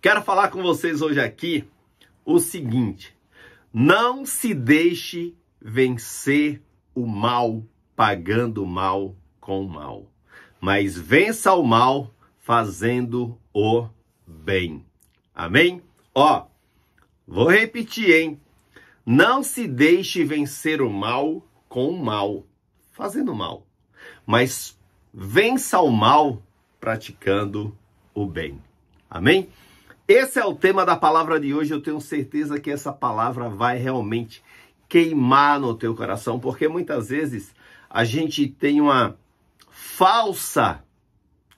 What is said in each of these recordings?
Quero falar com vocês hoje aqui o seguinte: não se deixe vencer o mal pagando o mal com o mal, mas vença o mal fazendo o bem. Amém? Vou repetir, hein? Não se deixe vencer o mal com o mal, fazendo mal, mas vença o mal praticando o bem. Amém? Esse é o tema da palavra de hoje. Eu tenho certeza que essa palavra vai realmente queimar no teu coração, porque muitas vezes a gente tem uma falsa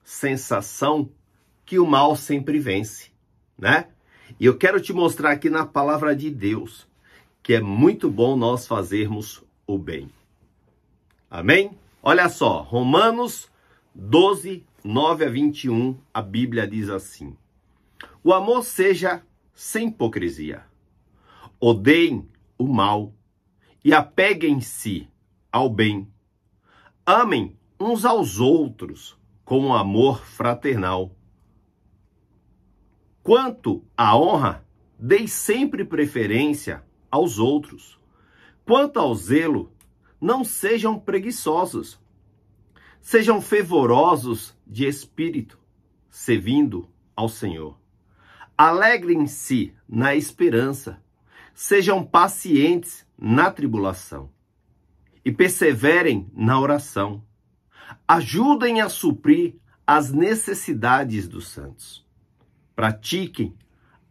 sensação que o mal sempre vence, né? E eu quero te mostrar aqui na palavra de Deus que é muito bom nós fazermos o bem. Amém? Olha só, Romanos 12, 9 a 21, a Bíblia diz assim: o amor seja sem hipocrisia. Odeiem o mal e apeguem-se ao bem. Amem uns aos outros com um amor fraternal. Quanto à honra, dei sempre preferência aos outros. Quanto ao zelo, não sejam preguiçosos. Sejam fervorosos de espírito, servindo ao Senhor. Alegrem-se na esperança. Sejam pacientes na tribulação. E perseverem na oração. Ajudem a suprir as necessidades dos santos. Pratiquem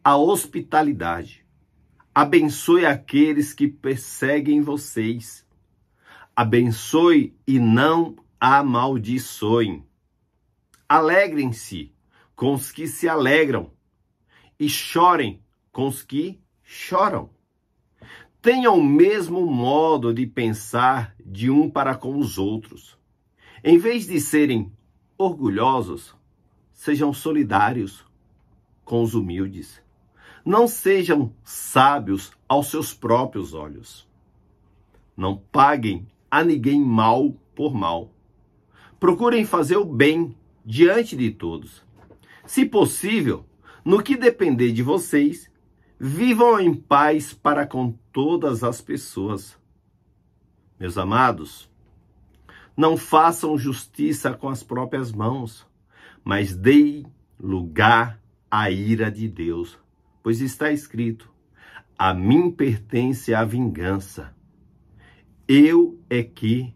a hospitalidade. Abençoe aqueles que perseguem vocês. Abençoe e não amaldiçoem. Alegrem-se com os que se alegram e chorem com os que choram. Tenham o mesmo modo de pensar de um para com os outros. Em vez de serem orgulhosos, sejam solidários com os humildes. Não sejam sábios aos seus próprios olhos. Não paguem a ninguém mal por mal. Procurem fazer o bem diante de todos. Se possível, no que depender de vocês, vivam em paz para com todas as pessoas. Meus amados, não façam justiça com as próprias mãos, mas deem lugar à ira de Deus. Pois está escrito: a mim pertence a vingança. Eu é que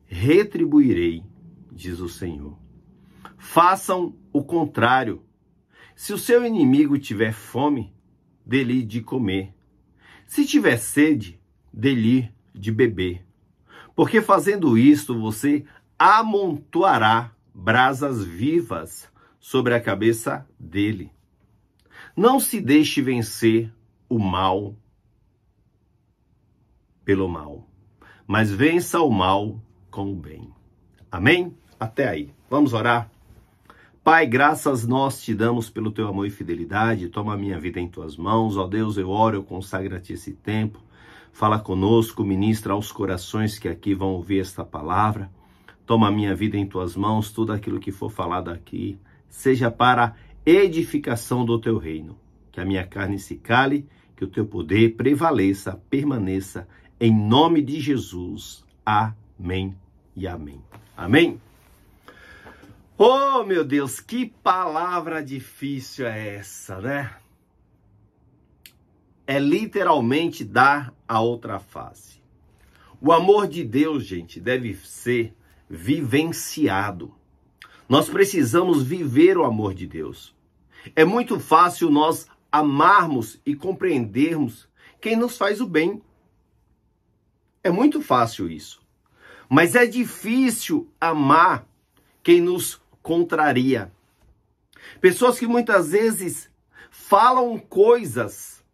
retribuirei, diz o Senhor. Façam o contrário. Se o seu inimigo tiver fome, dê-lhe de comer. Se tiver sede, dê-lhe de beber. Porque fazendo isto, você amontoará brasas vivas sobre a cabeça dele. Não se deixe vencer o mal pelo mal, mas vença o mal com o bem. Amém? Até aí. Vamos orar? Pai, graças nós te damos pelo teu amor e fidelidade. Toma a minha vida em tuas mãos. Ó Deus, eu oro, eu consagro a ti esse tempo. Fala conosco, ministra aos corações que aqui vão ouvir esta palavra. Toma a minha vida em tuas mãos. Tudo aquilo que for falado aqui seja para edificação do teu reino. Que a minha carne se cale, que o teu poder prevaleça, permaneça, em nome de Jesus. Amém e amém. Amém? Oh, meu Deus, que palavra difícil é essa, né? É literalmente dar a outra face. O amor de Deus, gente, deve ser vivenciado. Nós precisamos viver o amor de Deus. É muito fácil nós amarmos e compreendermos quem nos faz o bem. É muito fácil isso. Mas é difícil amar quem nos contraria. Pessoas que muitas vezes falam coisas.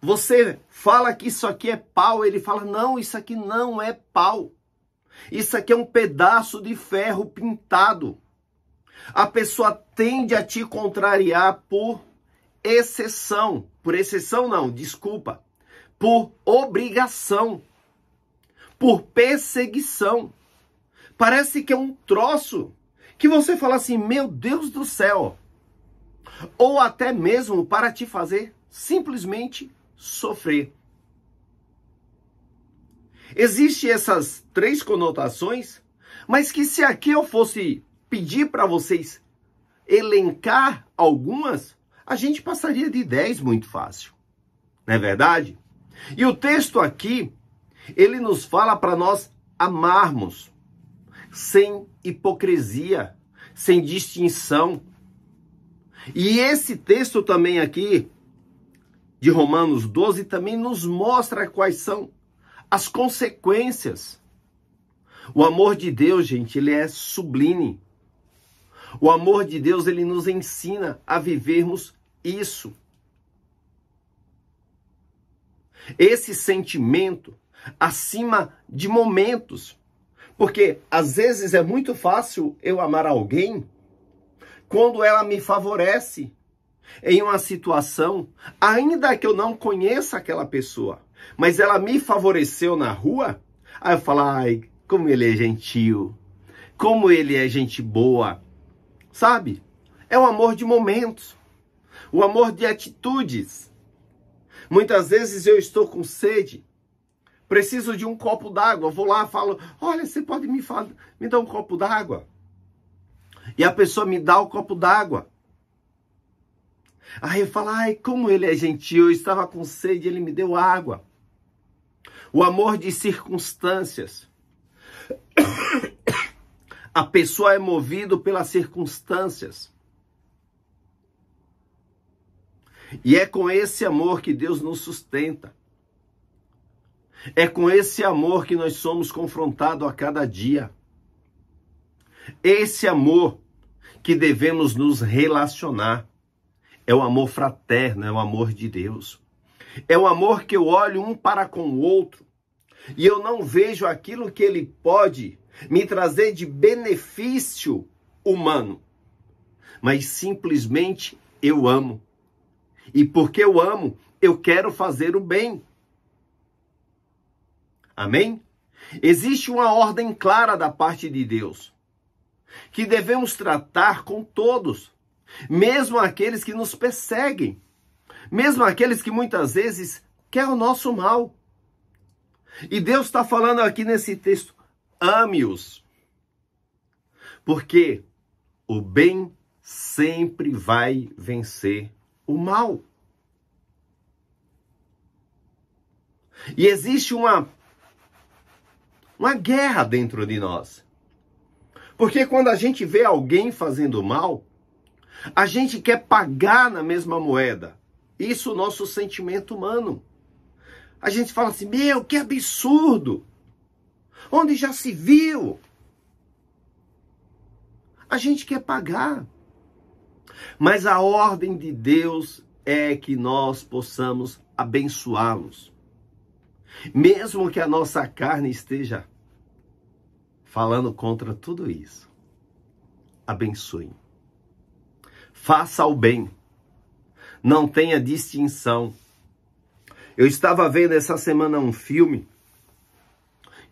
Você fala que isso aqui é pau, ele fala, não, isso aqui não é pau. Isso aqui é um pedaço de ferro pintado. A pessoa tende a te contrariar por exceção. Por exceção não, desculpa. Por obrigação. Por perseguição. Parece que é um troço que você fala assim, meu Deus do céu. ou até mesmo para te fazer simplesmente sofrer. Existem essas três conotações, mas que se aqui eu fosse pedir para vocês elencar algumas, a gente passaria de 10 muito fácil. Não é verdade? E o texto aqui, ele nos fala para nós amarmos, sem hipocrisia, sem distinção. E esse texto também aqui, de Romanos 12, também nos mostra quais são as consequências. O amor de Deus, gente, ele é sublime. O amor de Deus, ele nos ensina a vivermos isso. Esse sentimento acima de momentos. Porque às vezes é muito fácil eu amar alguém quando ela me favorece em uma situação, ainda que eu não conheça aquela pessoa, mas ela me favoreceu na rua, aí eu falo, ai, como ele é gentil, como ele é gente boa, sabe? É o amor de momentos, o amor de atitudes. Muitas vezes eu estou com sede, preciso de um copo d'água, vou lá e falo, olha, você pode me dar um copo d'água? E a pessoa me dá o copo d'água. Aí eu falo, ai, como ele é gentil, eu estava com sede, ele me deu água. O amor de circunstâncias. A pessoa é movida pelas circunstâncias. E é com esse amor que Deus nos sustenta. É com esse amor que nós somos confrontados a cada dia. Esse amor que devemos nos relacionar. É o amor fraterno, é o amor de Deus. É o amor que eu olho um para com o outro e eu não vejo aquilo que ele pode me trazer de benefício humano, mas simplesmente eu amo. E porque eu amo, eu quero fazer o bem. Amém? Existe uma ordem clara da parte de Deus, que devemos tratar com todos, mesmo aqueles que nos perseguem, mesmo aqueles que muitas vezes querem o nosso mal. E Deus está falando aqui nesse texto, ame-os, porque o bem sempre vai vencer o mal. E existe uma guerra dentro de nós. Porque quando a gente vê alguém fazendo mal, a gente quer pagar na mesma moeda. Isso é o nosso sentimento humano. A gente fala assim, meu, que absurdo. Onde já se viu? A gente quer pagar. Mas a ordem de Deus é que nós possamos abençoá-los. Mesmo que a nossa carne esteja falando contra tudo isso. Abençoe. Faça o bem. Não tenha distinção. Eu estava vendo essa semana um filme.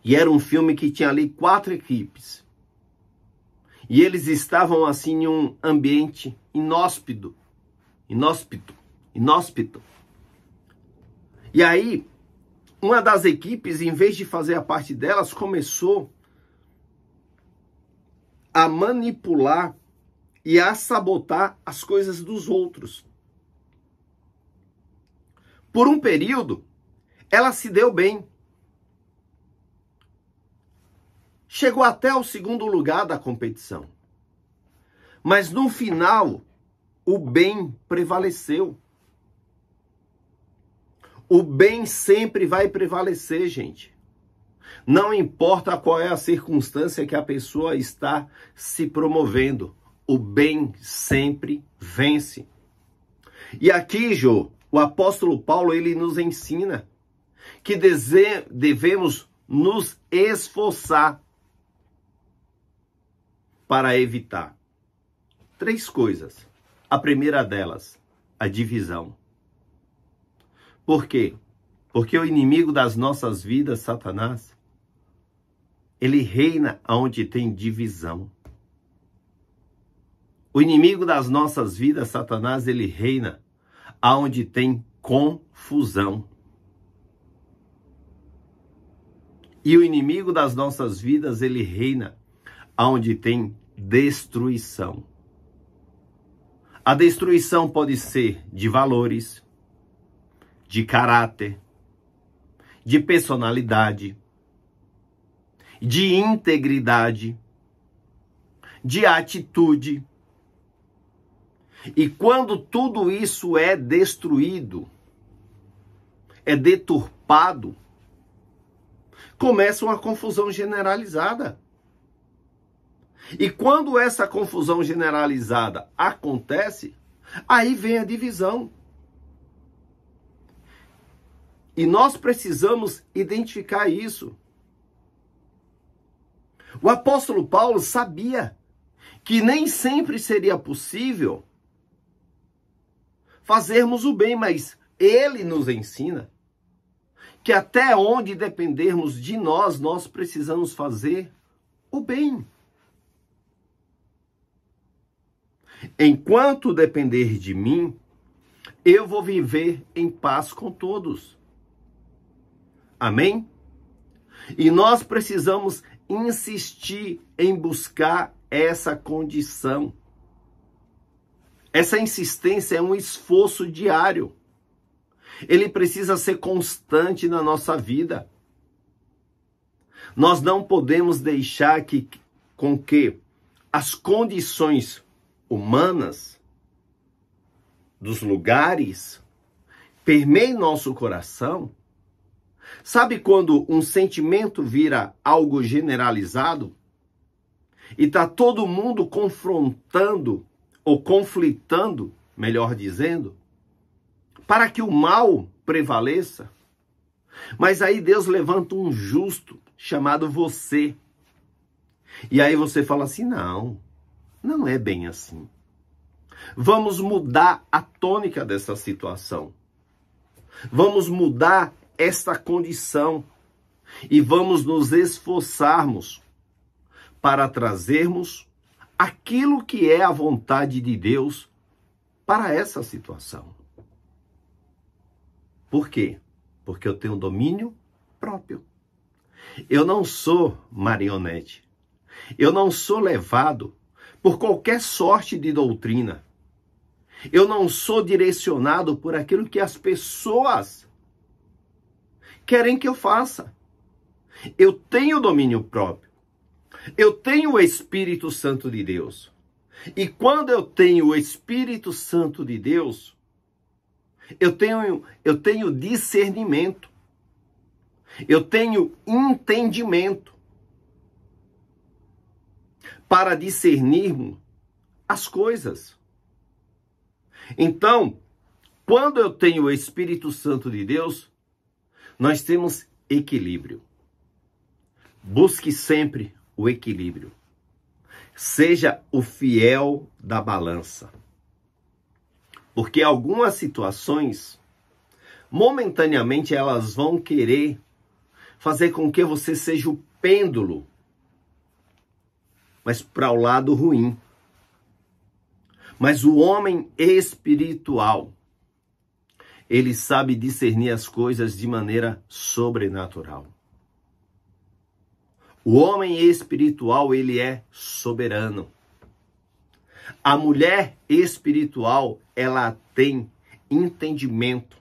E era um filme que tinha ali 4 equipes. E eles estavam assim em um ambiente inóspito. E aí, uma das equipes, em vez de fazer a parte delas, começou a manipular e a sabotar as coisas dos outros. Por um período, ela se deu bem. Chegou até o 2º lugar da competição. Mas no final, o bem prevaleceu. O bem sempre vai prevalecer, gente. Não importa qual é a circunstância que a pessoa está se promovendo. O bem sempre vence. E aqui, Jô, o apóstolo Paulo, ele nos ensina que devemos nos esforçar para evitar 3 coisas. A primeira delas, a divisão. Por quê? Porque o inimigo das nossas vidas, Satanás, ele reina onde tem divisão. O inimigo das nossas vidas, Satanás, ele reina aonde tem confusão. E o inimigo das nossas vidas, ele reina aonde tem destruição. A destruição pode ser de valores, de caráter, de personalidade, de integridade, de atitude. E quando tudo isso é destruído, é deturpado, começa uma confusão generalizada. E quando essa confusão generalizada acontece, aí vem a divisão. E nós precisamos identificar isso. O apóstolo Paulo sabia que nem sempre seria possível fazermos o bem, mas ele nos ensina que até onde dependermos de nós, nós precisamos fazer o bem. Enquanto depender de mim, eu vou viver em paz com todos. Amém? E nós precisamos insistir em buscar essa condição. Essa insistência é um esforço diário. Ele precisa ser constante na nossa vida. Nós não podemos deixar com que as condições humanas dos lugares permeiem nosso coração. Sabe quando um sentimento vira algo generalizado e está todo mundo confrontando ou conflitando, melhor dizendo, para que o mal prevaleça? Mas aí Deus levanta um justo chamado você. E aí você fala assim, não é bem assim. Vamos mudar a tônica dessa situação. Vamos mudar esta condição e vamos nos esforçarmos para trazermos aquilo que é a vontade de Deus para essa situação. Por quê? Porque eu tenho domínio próprio. Eu não sou marionete. Eu não sou levado por qualquer sorte de doutrina. Eu não sou direcionado por aquilo que as pessoas querem que eu faça. Eu tenho domínio próprio. Eu tenho o Espírito Santo de Deus. E quando eu tenho o Espírito Santo de Deus, eu tenho discernimento. Eu tenho entendimento para discernirmos as coisas. Então, quando eu tenho o Espírito Santo de Deus, nós temos equilíbrio. Busque sempre o equilíbrio. Seja o fiel da balança. Porque algumas situações, momentaneamente, elas vão querer fazer com que você seja o pêndulo, mas para o lado ruim. Mas o homem espiritual, ele sabe discernir as coisas de maneira sobrenatural. O homem espiritual, ele é soberano. A mulher espiritual, ela tem entendimento.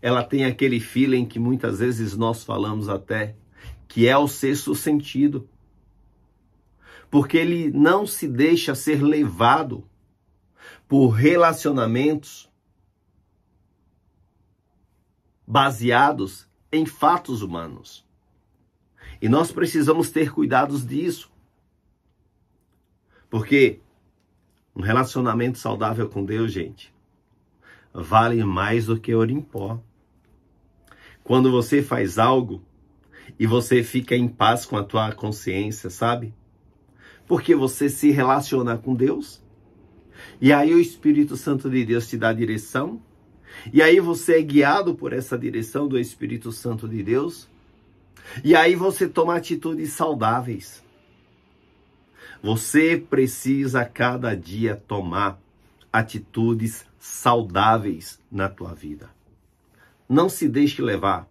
Ela tem aquele feeling que muitas vezes nós falamos até, que é o sexto sentido. Porque ele não se deixa ser levado por relacionamentos baseados em fatos humanos. E nós precisamos ter cuidados disso. Porque um relacionamento saudável com Deus, gente, vale mais do que ouro em pó. Quando você faz algo e você fica em paz com a tua consciência, sabe? Porque você se relaciona com Deus. E aí o Espírito Santo de Deus te dá direção. E aí você é guiado por essa direção do Espírito Santo de Deus. E aí você toma atitudes saudáveis. Você precisa a cada dia tomar atitudes saudáveis na tua vida. Não se deixe levar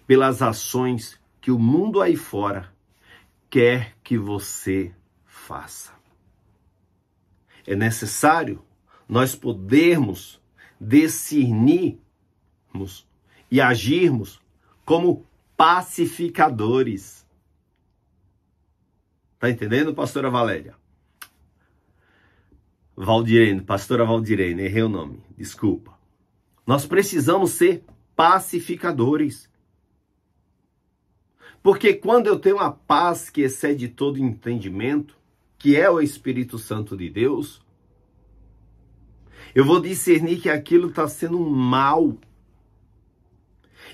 pelas ações que o mundo aí fora quer que você faça. É necessário nós podermos discernirmos e agirmos como pacificadores. Tá entendendo, pastora Valéria? Pastora Valdirene, errei o nome, desculpa. Nós precisamos ser pacificadores. Porque quando eu tenho a paz que excede todo entendimento, que é o Espírito Santo de Deus, eu vou discernir que aquilo está sendo um mal.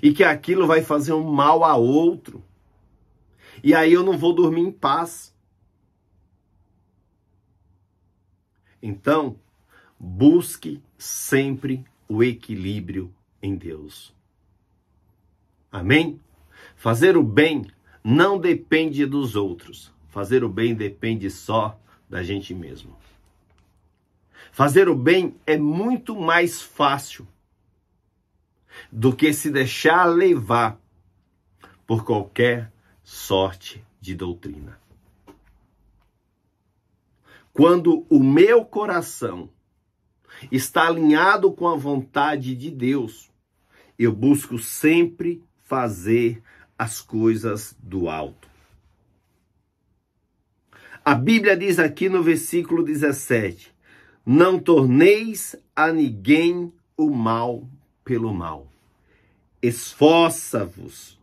E que aquilo vai fazer um mal a outro. E aí eu não vou dormir em paz. Então, busque sempre o equilíbrio em Deus. Amém? Fazer o bem não depende dos outros. Fazer o bem depende só da gente mesmo. Fazer o bem é muito mais fácil do que se deixar levar por qualquer sorte de doutrina. Quando o meu coração está alinhado com a vontade de Deus, eu busco sempre fazer as coisas do alto. A Bíblia diz aqui no versículo 17, não torneis a ninguém o mal pelo mal. Esforça-vos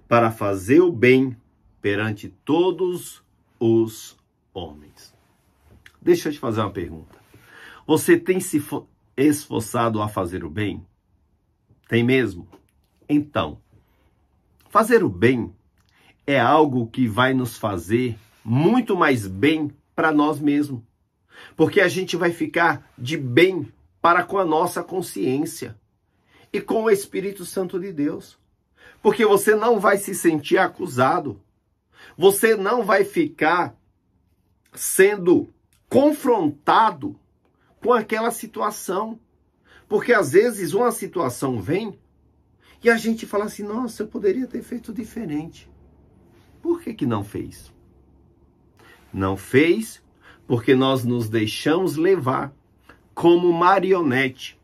para fazer o bem perante todos os homens. Deixa eu te fazer uma pergunta. Você tem se esforçado a fazer o bem? Tem mesmo? Então, fazer o bem é algo que vai nos fazer muito mais bem para nós mesmos. Porque a gente vai ficar de bem para com a nossa consciência e com o Espírito Santo de Deus. Porque você não vai se sentir acusado. Você não vai ficar sendo confrontado com aquela situação. Porque às vezes uma situação vem e a gente fala assim, nossa, eu poderia ter feito diferente. Por que não fez? Não fez porque nós nos deixamos levar como marionete.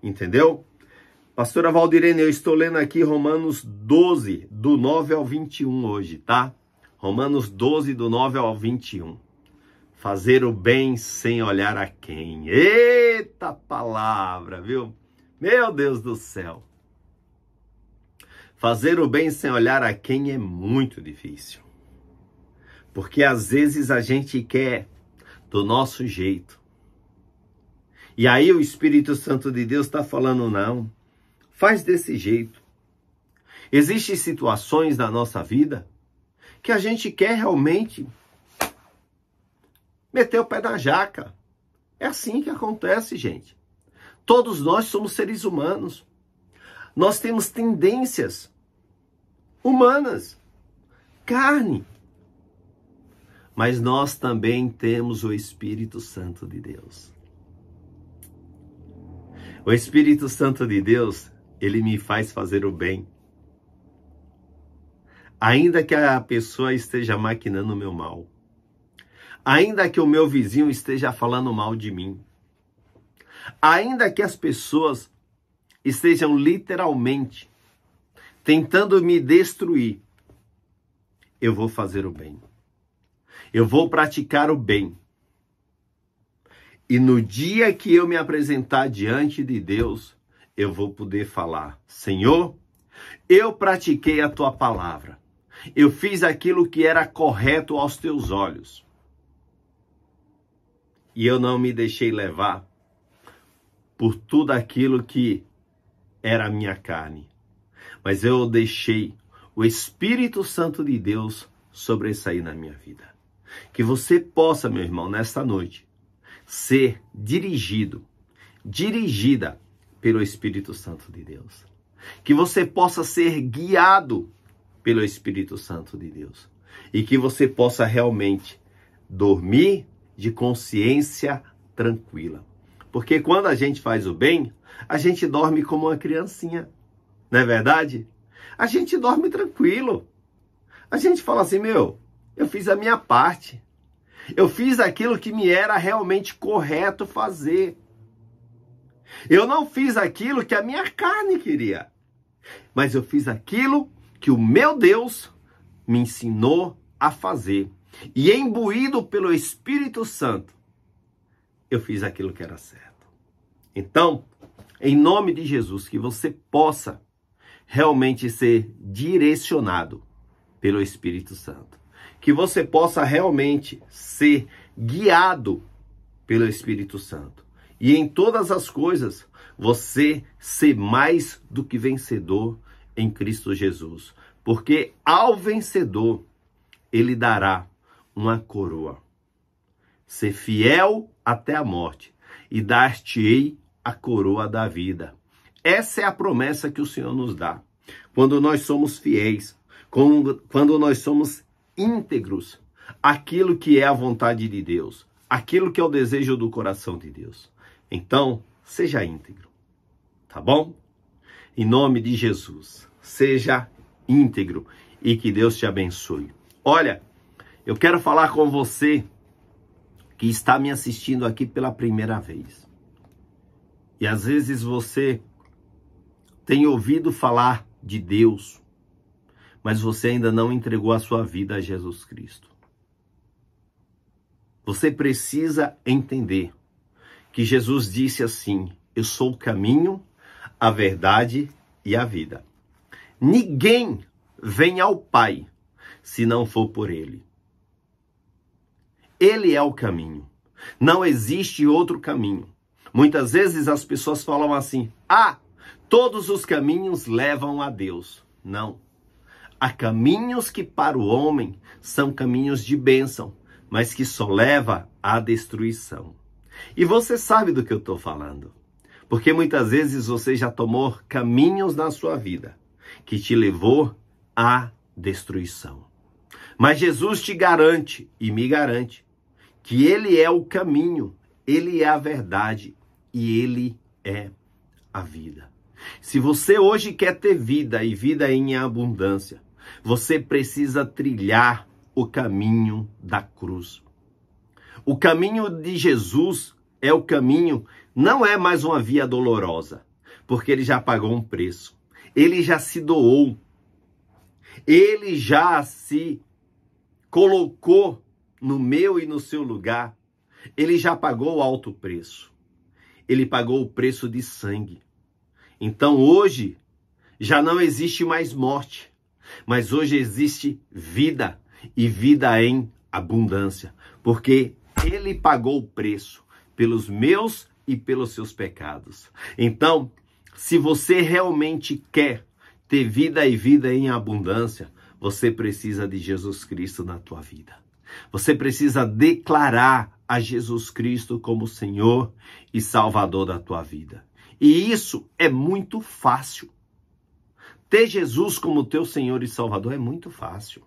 Entendeu? Pastora Valdirene, eu estou lendo aqui Romanos 12, do 9 ao 21 hoje, tá? Romanos 12, do 9 ao 21. Fazer o bem sem olhar a quem. Eita palavra, viu? Meu Deus do céu. Fazer o bem sem olhar a quem é muito difícil. Porque às vezes a gente quer do nosso jeito. E aí o Espírito Santo de Deus está falando, não, faz desse jeito. Existem situações na nossa vida que a gente quer realmente meter o pé na jaca. É assim que acontece, gente. Todos nós somos seres humanos. Nós temos tendências humanas, carne. Mas nós também temos o Espírito Santo de Deus. O Espírito Santo de Deus, ele me faz fazer o bem. Ainda que a pessoa esteja maquinando o meu mal. Ainda que o meu vizinho esteja falando mal de mim. Ainda que as pessoas estejam literalmente tentando me destruir. Eu vou fazer o bem. Eu vou praticar o bem. E no dia que eu me apresentar diante de Deus, eu vou poder falar, Senhor, eu pratiquei a tua palavra. Eu fiz aquilo que era correto aos teus olhos. E eu não me deixei levar por tudo aquilo que era a minha carne. Mas eu deixei o Espírito Santo de Deus sobressair na minha vida. Que você possa, meu irmão, nesta noite, ser dirigida pelo Espírito Santo de Deus. Que você possa ser guiado pelo Espírito Santo de Deus. e que você possa realmente dormir de consciência tranquila. Porque quando a gente faz o bem, a gente dorme como uma criancinha, não é verdade? A gente dorme tranquilo. A gente fala assim, meu, eu fiz a minha parte. Eu fiz aquilo que me era realmente correto fazer. Eu não fiz aquilo que a minha carne queria, mas eu fiz aquilo que o meu Deus me ensinou a fazer. E imbuído pelo Espírito Santo, eu fiz aquilo que era certo. Então, em nome de Jesus, que você possa realmente ser direcionado pelo Espírito Santo. Que você possa realmente ser guiado pelo Espírito Santo. E em todas as coisas, você ser mais do que vencedor em Cristo Jesus. Porque ao vencedor, ele dará uma coroa. Ser fiel até a morte e dar-te-ei a coroa da vida. Essa é a promessa que o Senhor nos dá. Quando nós somos fiéis, quando nós somos íntegros, aquilo que é a vontade de Deus, aquilo que é o desejo do coração de Deus. Então, seja íntegro, tá bom? Em nome de Jesus, seja íntegro e que Deus te abençoe. Olha, eu quero falar com você que está me assistindo aqui pela primeira vez. E às vezes você tem ouvido falar de Deus, mas você ainda não entregou a sua vida a Jesus Cristo. Você precisa entender que Jesus disse assim: eu sou o caminho, a verdade e a vida. Ninguém vem ao Pai se não for por Ele. Ele é o caminho. Não existe outro caminho. Muitas vezes as pessoas falam assim: todos os caminhos levam a Deus. Não. Há caminhos que para o homem são caminhos de bênção, mas que só leva à destruição. E você sabe do que eu estou falando. Porque muitas vezes você já tomou caminhos na sua vida que te levou à destruição. Mas Jesus te garante e me garante que Ele é o caminho, Ele é a verdade e Ele é a vida. Se você hoje quer ter vida e vida em abundância, você precisa trilhar o caminho da cruz. O caminho de Jesus é o caminho, não é mais uma via dolorosa, porque Ele já pagou um preço. Ele já se doou. Ele já se colocou no meu e no seu lugar. Ele já pagou o alto preço. Ele pagou o preço de sangue. Então hoje já não existe mais morte, mas hoje existe vida e vida em abundância, porque Ele pagou o preço pelos meus e pelos seus pecados. Então, se você realmente quer ter vida e vida em abundância, você precisa de Jesus Cristo na tua vida. Você precisa declarar a Jesus Cristo como Senhor e Salvador da tua vida. E isso é muito fácil. Ter Jesus como teu Senhor e Salvador é muito fácil.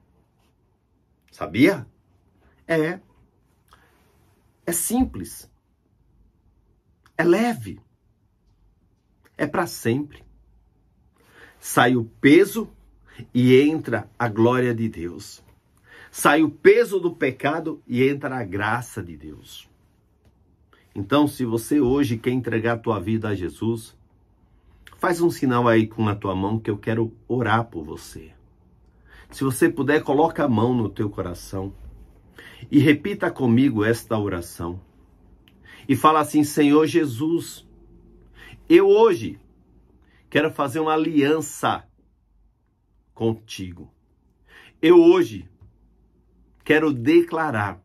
Sabia? É simples. É leve. É para sempre. Sai o peso e entra a glória de Deus. Sai o peso do pecado e entra a graça de Deus. Então, se você hoje quer entregar a tua vida a Jesus, faz um sinal aí com a tua mão que eu quero orar por você. Se você puder, coloca a mão no teu coração e repita comigo esta oração. E fala assim: Senhor Jesus, eu hoje quero fazer uma aliança contigo. Eu hoje quero declarar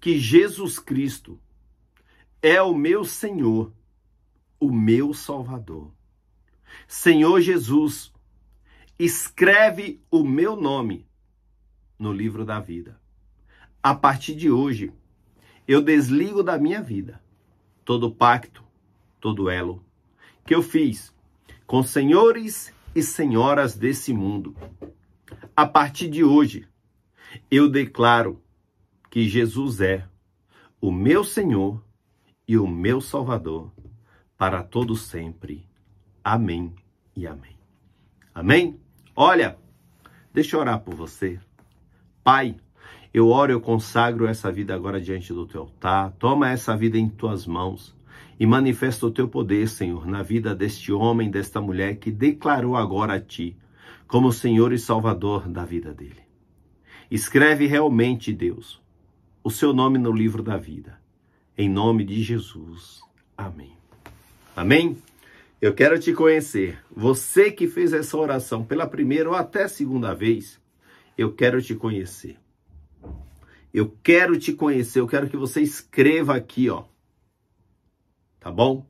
que Jesus Cristo é o meu Senhor, o meu Salvador. Senhor Jesus, escreve o meu nome no livro da vida. A partir de hoje, eu desligo da minha vida todo pacto, todo elo que eu fiz com senhores e senhoras desse mundo. A partir de hoje, Eu declaro que Jesus é o meu Senhor e o meu Salvador para todo sempre. Amém e amém. Amém? Olha, deixa eu orar por você. Pai, eu oro, eu consagro essa vida agora diante do teu altar. Toma essa vida em tuas mãos e manifesta o teu poder, Senhor, na vida deste homem, desta mulher que declarou agora a ti como Senhor e Salvador da vida dele. Escreve realmente, Deus, o seu nome no livro da vida. Em nome de Jesus. Amém. Amém? Eu quero te conhecer. Você que fez essa oração pela primeira ou até segunda vez, eu quero te conhecer. Eu quero te conhecer. Eu quero que você escreva aqui, ó. Tá bom?